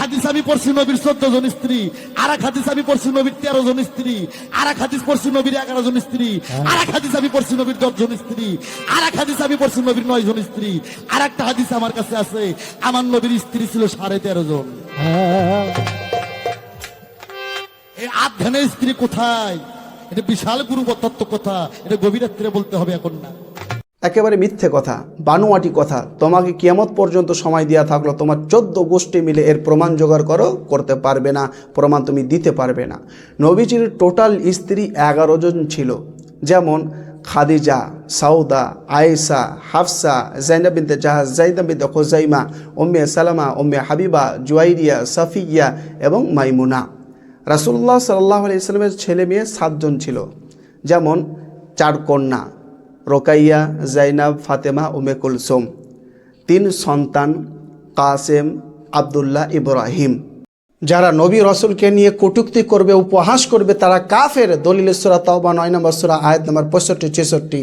হাদিস আমি পড়ছি নবীর 14 জন স্ত্রী, আর এক হাদিস আমি পড়ছি নবীর 13 জন স্ত্রী, আর এক হাদিস পড়ছি নবীর 11 জন স্ত্রী, আর এক হাদিস আমি পড়ছি নবীর 10 জন স্ত্রী, আর এক হাদিস আমি পড়ছি নবীর 9 জন স্ত্রী, আর একটা হাদিস আমার কাছে আছে আমার নবীর স্ত্রী ছিল 13.5 জন। এই আধখানের স্ত্রী কোথায়? এটা বিশাল গুরুতত্ত্ব কথা, এটা গভীর রাত্রে বলতে হবে, এখন না। একেবারে মিথ্যে কথা, বানুয়াটি কথা। তোমাকে কিয়ামত পর্যন্ত সময় দেওয়া থাকলো, তোমার 14 গোষ্ঠী মিলে এর প্রমাণ জোগাড় করতে পারবে না, প্রমাণ তুমি দিতে পারবে না। নবীজির টোটাল স্ত্রী 11 জন ছিল, যেমন খাদিজা, সাউদা, আয়েশা, হাফসা, জাইনাব বিনতে জাহাজ, জাইনাব বিনতে খুজাইমা, উম্মে সালামা, উম্মে হাবিবা, জুয়াইরিয়া, সাফিয়া এবং মাইমুনা। রাসূলুল্লাহ সাল্লাল্লাহু আলাইহি ওয়াসাল্লামের ছেলে মেয়ে 7 জন ছিল, যেমন 4 কন্যা রোকাইয়া, জাইনাব, ফাতেমা, উম্মে কুলসুম। 3 সন্তান কাসেম, আব্দুল্লাহ, ইব্রাহিম। যারা নবী রসুলকে নিয়ে কটূক্তি করবে, উপহাস করবে, তারা কাফের। দলিল সূরা তাওবা 9 নম্বর সূরা আয়াত নম্বর 65-66।